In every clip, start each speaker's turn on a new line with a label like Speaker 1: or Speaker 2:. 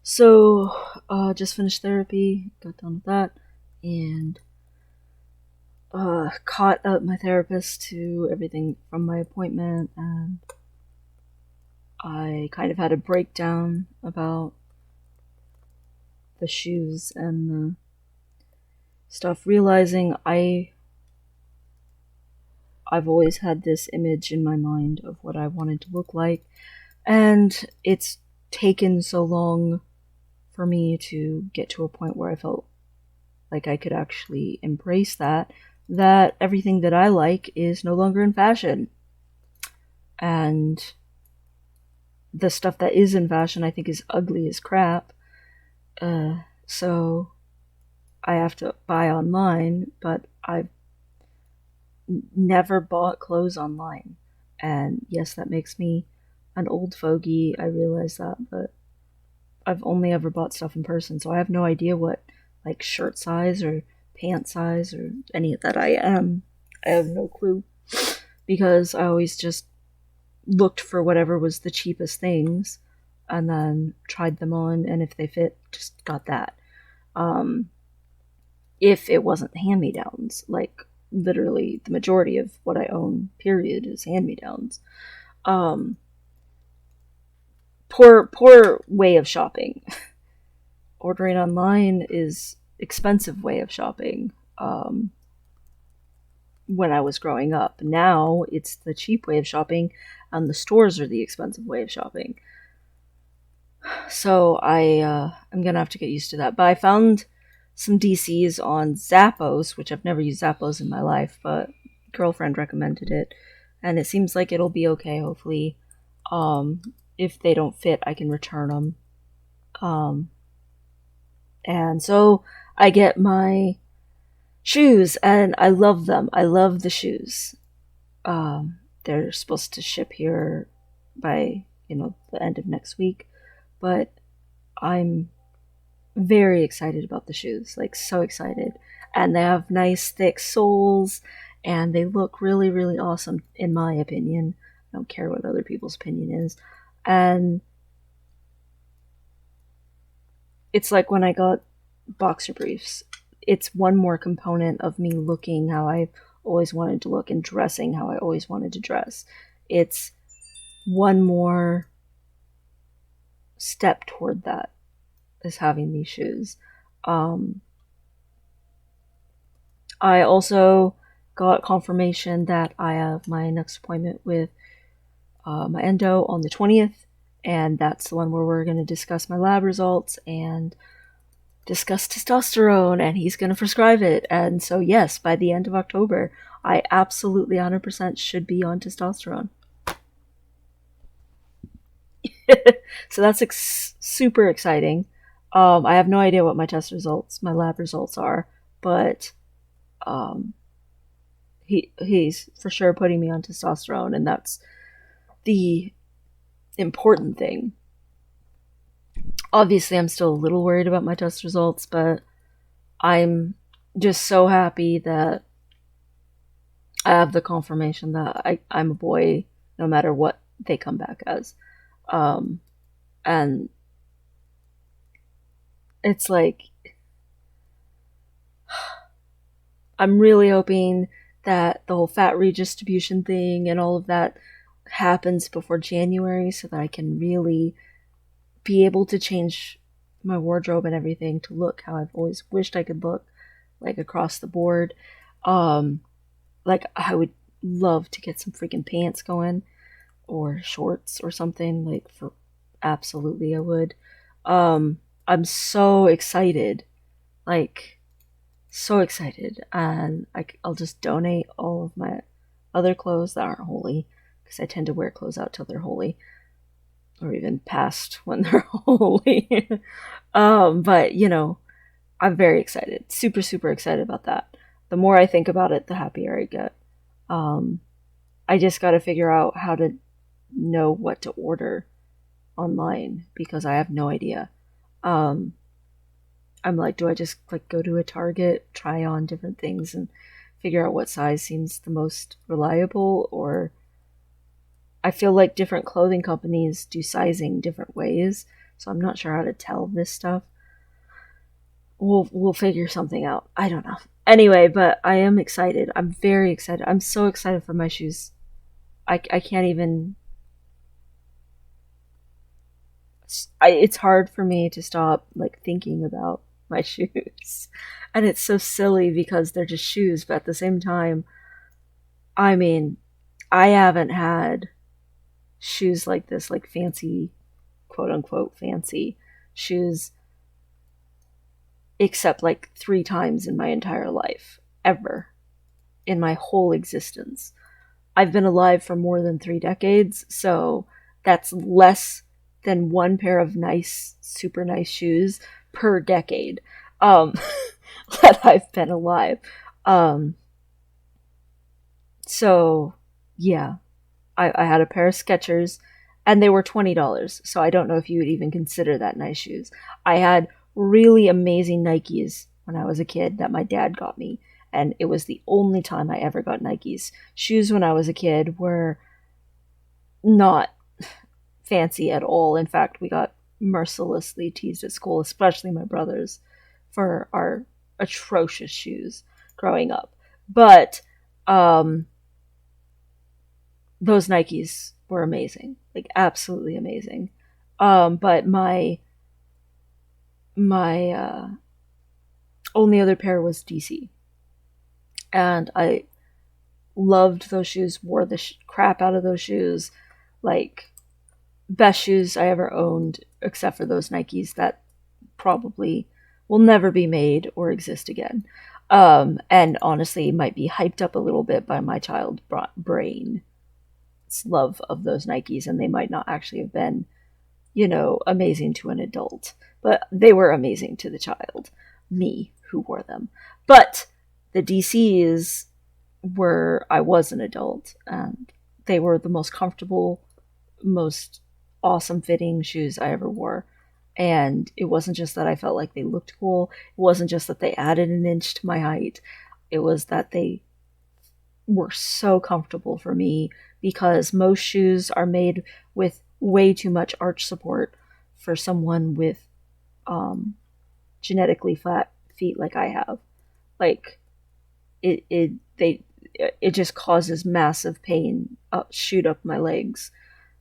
Speaker 1: So, just finished therapy, got done with that, and caught up my therapist to everything from my appointment, and I kind of had a breakdown about the shoes and the stuff, realizing I've always had this image in my mind of what I wanted to look like, and it's taken so long for me to get to a point where I felt like I could actually embrace that everything that I like is no longer in fashion. And the stuff that is in fashion I think is ugly as crap. So I have to buy online, but I've never bought clothes online. And yes, that makes me an old fogey, I realize that, but I've only ever bought stuff in person, so I have no idea what like shirt size or pant size or any of that I am. I have no clue because I always just looked for whatever was the cheapest things and then tried them on, and if they fit, just got that. Um, if it wasn't hand me downs, like literally the majority of what I own, period, is hand me downs. Um, poor way of shopping. Ordering online is expensive way of shopping. When I was growing up, now it's the cheap way of shopping, and the stores are the expensive way of shopping. So I'm gonna have to get used to that. But I found some DCs on Zappos, which I've never used Zappos in my life, but girlfriend recommended it, and it seems like it'll be okay. Hopefully, um, if they don't fit, I can return them. Um, and so I get my shoes, and I love them. I love the shoes. They're supposed to ship here by the end of next week, but I'm very excited about the shoes, like so excited. And they have nice thick soles, and they look really, really awesome in my opinion. I don't care what other people's opinion is. And it's like when I got boxer briefs, it's one more component of me looking how I always wanted to look and dressing how I always wanted to dress. It's one more step toward that, is having these shoes. Um, I also got confirmation that I have my next appointment with my endo on the 20th, and that's the one where we're going to discuss my lab results and discuss testosterone, and he's going to prescribe it. And so, yes, by the end of October, I absolutely 100% should be on testosterone. So that's super exciting. I have no idea what my lab results are, but um, he's for sure putting me on testosterone, and that's the important thing. Obviously, I'm still a little worried about my test results, but I'm just so happy that I have the confirmation that I'm a boy no matter what they come back as. Um, and it's like, I'm really hoping that the whole fat redistribution thing and all of that happens before January so that I can really be able to change my wardrobe and everything to look how I've always wished I could look, like across the board. Um, like I would love to get some freaking pants going or shorts or something, like for absolutely I would. I'm so excited, like so excited, and I'll just donate all of my other clothes that aren't holy, because I tend to wear clothes out till they're holy, or even past when they're holy. But I'm very excited, super super excited about that. The more I think about it, the happier I get. Um, I just got to figure out how to know what to order online because I have no idea. Um, I'm like, do I just like go to a Target, try on different things, and figure out what size seems the most reliable? Or I feel like different clothing companies do sizing different ways. so I'm not sure how to tell this stuff. We'll figure something out. I don't know. Anyway, but I am excited. I'm very excited. I'm so excited for my shoes. I can't even. It's hard for me to stop like thinking about my shoes, and it's so silly because they're just shoes. But at the same time, I mean, I haven't had shoes like this, like fancy, quote unquote, fancy shoes, except like 3 times in my entire life, ever, in my whole existence. I've been alive for more than 3 decades, so that's less than one pair of nice, super nice shoes per decade um, that I've been alive. Um, so, yeah, I had a pair of Skechers, and they were $20. So I don't know if you would even consider that nice shoes. I had really amazing Nikes when I was a kid that my dad got me, and it was the only time I ever got Nikes. Shoes when I was a kid were not fancy at all. In fact, we got mercilessly teased at school, especially my brothers, for our atrocious shoes growing up. But those Nikes were amazing, like absolutely amazing. But my only other pair was DC, and I loved those shoes. Wore the crap out of those shoes, like best shoes I ever owned, except for those Nikes that probably will never be made or exist again. And honestly, might be hyped up a little bit by my child brain love of those Nikes, and they might not actually have been, amazing to an adult, but they were amazing to the child, me, who wore them. But the DCs were, I was an adult, and they were the most comfortable, most awesome fitting shoes I ever wore. And it wasn't just that I felt like they looked cool, it wasn't just that they added an inch to my height, it was that they were so comfortable for me, because most shoes are made with way too much arch support for someone with genetically flat feet like I have. Like it just causes massive pain shoot up my legs,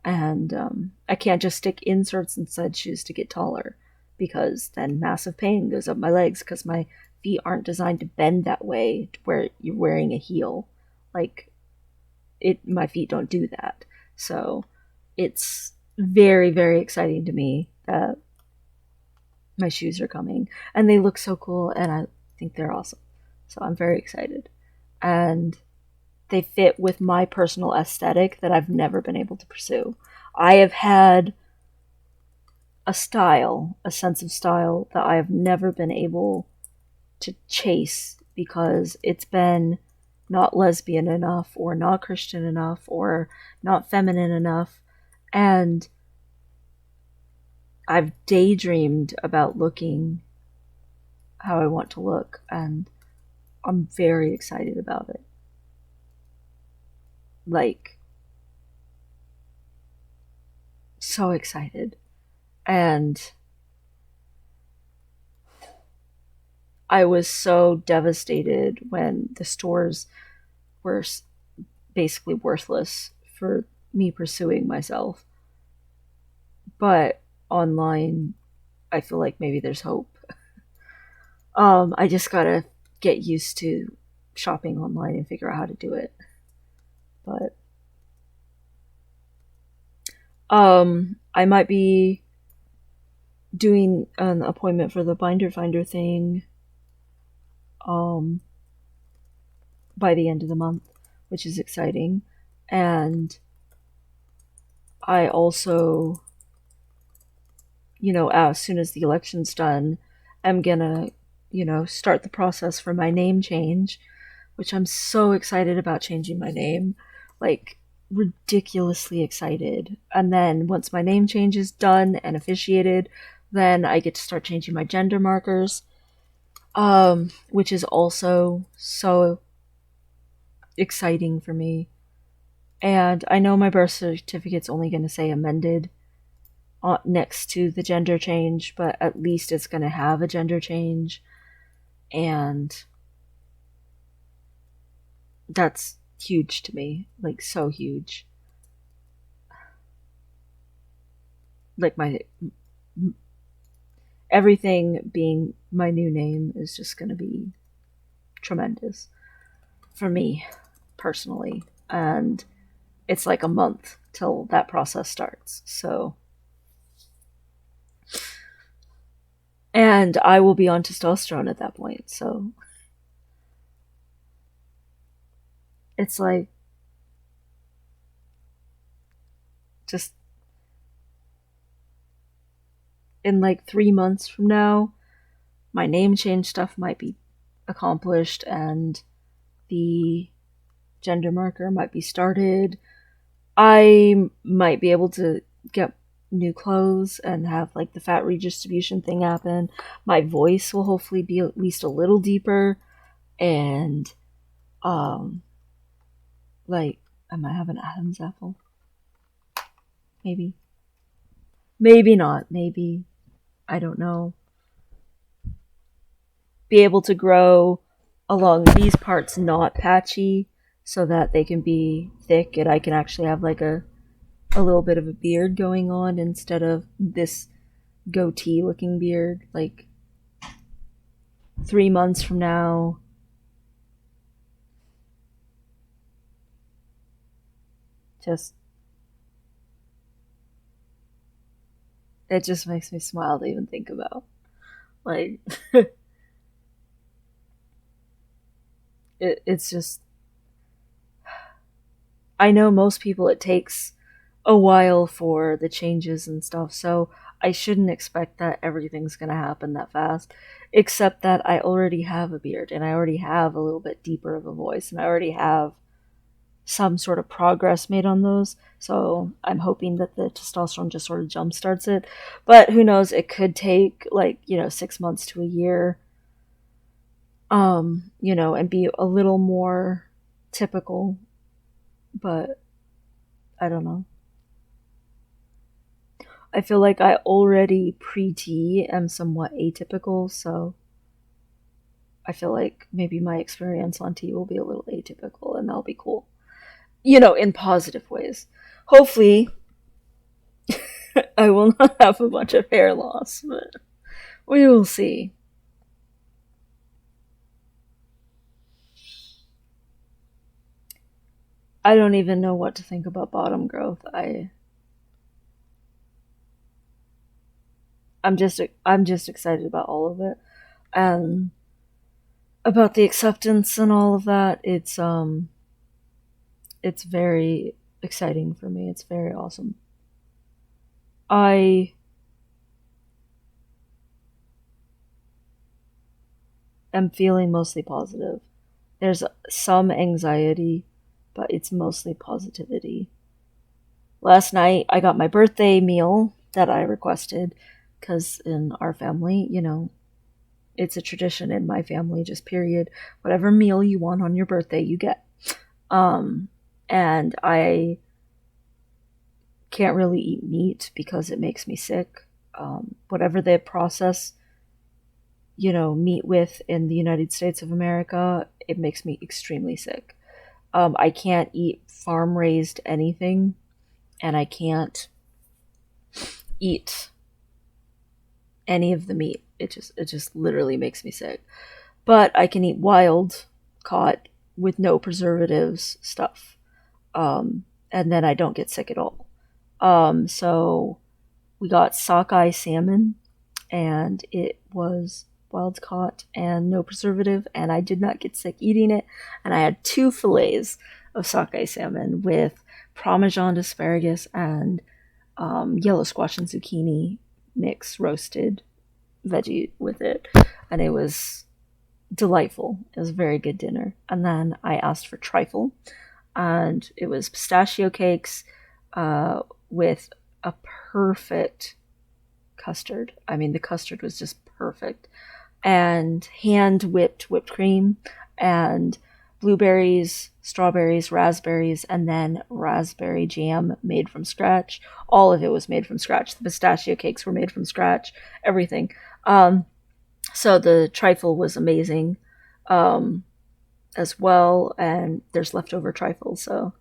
Speaker 1: and I can't just stick inserts inside shoes to get taller, because then massive pain goes up my legs, because my feet aren't designed to bend that way to where you're wearing a heel. Like my feet don't do that. So it's very, very exciting to me that my shoes are coming, and they look so cool, and I think they're awesome. So I'm very excited. And they fit with my personal aesthetic that I've never been able to pursue. I have had a sense of style that I have never been able to chase, because it's been not lesbian enough, or not Christian enough, or not feminine enough. And I've daydreamed about looking how I want to look, and I'm very excited about it. Like, so excited. And I was so devastated when the stores were basically worthless for me pursuing myself. But online, I feel like maybe there's hope. I just gotta get used to shopping online and figure out how to do it. But I might be doing an appointment for the binder finder thing by the end of the month, which is exciting. And I also, as soon as the election's done, I'm gonna, start the process for my name change, which I'm so excited about changing my name. Like, ridiculously excited. And then once my name change is done and officiated, then I get to start changing my gender markers, which is also so exciting for me. And I know my birth certificate's only going to say amended, next to the gender change, but at least it's going to have a gender change. And that's huge to me. Like, so huge. Like, everything being my new name is just going to be tremendous for me personally. And it's like a month till that process starts. So, and I will be on testosterone at that point. So it's like just in like 3 months from now, my name change stuff might be accomplished and the gender marker might be started. I might be able to get new clothes and have like the fat redistribution thing happen. My voice will hopefully be at least a little deeper, and like I might have an Adam's apple. Maybe. Maybe not. Maybe. I don't know. Be able to grow along these parts not patchy so that they can be thick and I can actually have like a little bit of a beard going on instead of this goatee looking beard. Like 3 months from now, just it just makes me smile to even think about. Like it's just, I know most people it takes a while for the changes and stuff, so I shouldn't expect that everything's gonna happen that fast. Except that I already have a beard and I already have a little bit deeper of a voice and I already have some sort of progress made on those. So I'm hoping that the testosterone just sort of jumpstarts it. But who knows? It could take like, 6 months to a year, and be a little more typical. But I don't know. I feel like I already pre-T am somewhat atypical, so I feel like maybe my experience on T will be a little atypical and that'll be cool. In positive ways. Hopefully, I will not have a bunch of hair loss, but we will see. I don't even know what to think about bottom growth. I'm just excited about all of it, and about the acceptance and all of that. It's very exciting for me. It's very awesome. I am feeling mostly positive. There's some anxiety, but it's mostly positivity. Last night, I got my birthday meal that I requested because in our family, it's a tradition in my family, just period. Whatever meal you want on your birthday, you get. And I can't really eat meat because it makes me sick. Whatever they process, meat with in the United States of America, it makes me extremely sick. I can't eat farm raised anything, and I can't eat any of the meat. It just literally makes me sick. But I can eat wild caught with no preservatives stuff, and then I don't get sick at all. So we got sockeye salmon, and it was wild caught and no preservative, and I did not get sick eating it. And I had 2 fillets of sockeye salmon with Parmesan asparagus and yellow squash and zucchini mix roasted veggie with it, and it was delightful. It was a very good dinner. And then I asked for trifle, and it was pistachio cakes with a perfect custard. I mean, the custard was just perfect, and hand whipped cream, and blueberries, strawberries, raspberries, and then raspberry jam made from scratch. All of it was made from scratch. The pistachio cakes were made from scratch. Everything. Um, so the trifle was amazing um, as well, and there's leftover trifle. So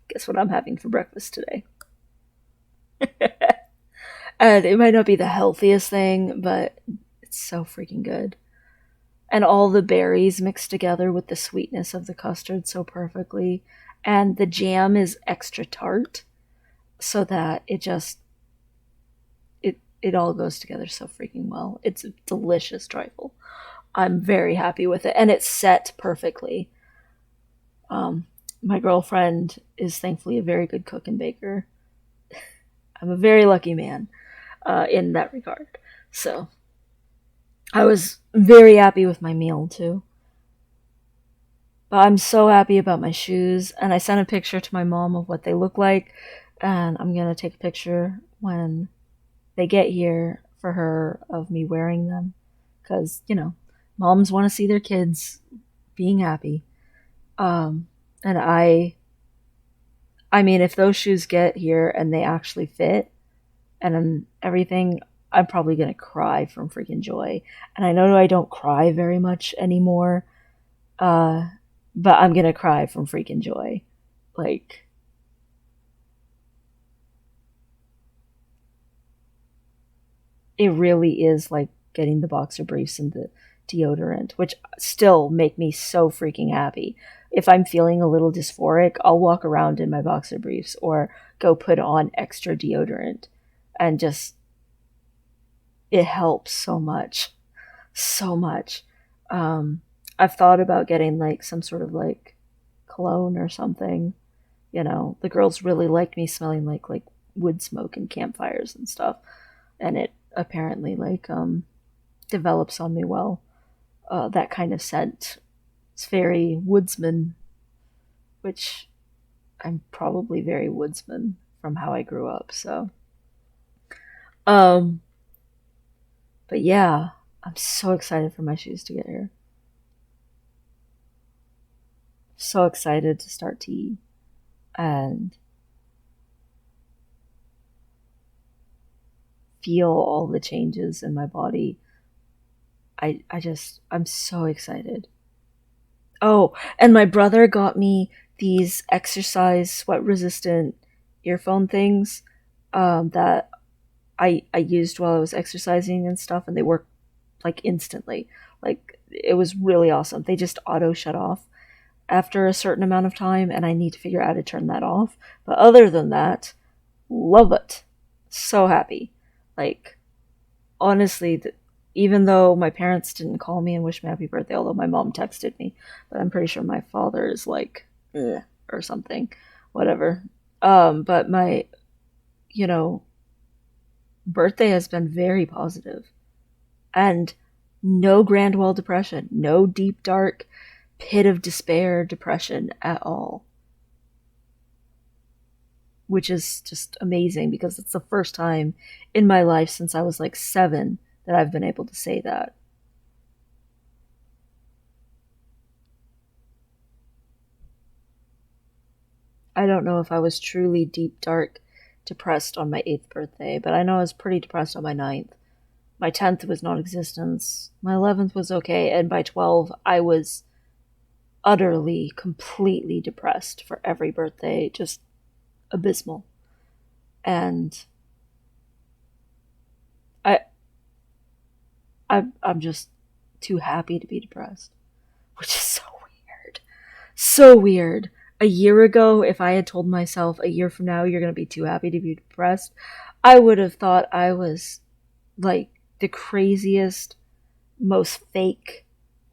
Speaker 1: guess what I'm having for breakfast today? And it might not be the healthiest thing, but it's so freaking good. And all the berries mixed together with the sweetness of the custard so perfectly. And the jam is extra tart, so that it all goes together so freaking well. It's a delicious trifle. I'm very happy with it, and it's set perfectly. Um, my girlfriend is thankfully a very good cook and baker. I'm a very lucky man in that regard. So I was very happy with my meal too. But I'm so happy about my shoes, and I sent a picture to my mom of what they look like, and I'm gonna take a picture when they get here for her of me wearing them, because moms want to see their kids being happy. Um, and I mean, if those shoes get here and they actually fit and then everything, I'm probably gonna cry from freaking joy. And I know I don't cry very much anymore, uh, but I'm gonna cry from freaking joy. Like, it really is like getting the boxer briefs and the deodorant, which still make me so freaking happy. If I'm feeling a little dysphoric, I'll walk around in my boxer briefs or go put on extra deodorant, and just it helps so much. So much. Um, I've thought about getting like some sort of like cologne or something. The girls really like me smelling like wood smoke and campfires and stuff, and it apparently develops on me well. That kind of scent. It's very woodsman, which I'm probably very woodsman from how I grew up. So, um, but yeah, I'm so excited for my shoes to get here. So excited to start tea and feel all the changes in my body. I'm so excited. Oh, and my brother got me these exercise sweat resistant earphone things that I used while I was exercising and stuff, and they work like instantly. Like, it was really awesome. They just auto shut off after a certain amount of time, and I need to figure out how to turn that off. But other than that, love it. So happy. Like, honestly, even though my parents didn't call me and wish me happy birthday, although my mom texted me, but I'm pretty sure my father is like, "Ugh," or something, whatever. But my, you know, birthday has been very positive, and no grand well depression, no deep dark pit of despair depression at all, which is just amazing because it's the first time in my life since I was like 7 that I've been able to say that. I don't know if I was truly deep, dark, depressed on my 8th birthday, but I know I was pretty depressed on my 9th. My 10th was non existence. My 11th was okay, and by 12, I was utterly, completely depressed for every birthday, just abysmal. And I, I'm just too happy to be depressed, which is so weird. So weird. A year ago, if I had told myself a year from now you're going to be too happy to be depressed, I would have thought I was like the craziest, most fake,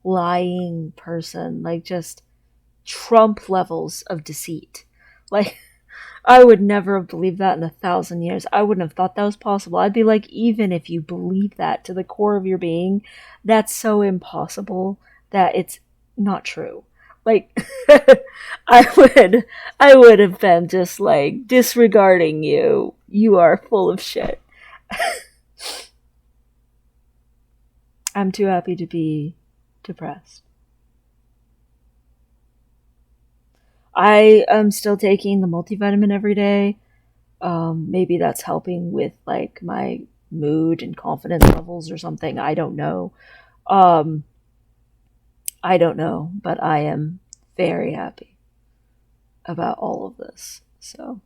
Speaker 1: lying person. Like, just Trump levels of deceit. Like, I would never have believed that in 1,000 years. I wouldn't have thought that was possible. I'd be like, even if you believe that to the core of your being, that's so impossible that it's not true. Like, I would have been just like disregarding you. You are full of shit. I'm too happy to be depressed. I am still taking the multivitamin every day. Maybe that's helping with like my mood and confidence levels or something. I don't know. Um, I don't know, but I am very happy about all of this. So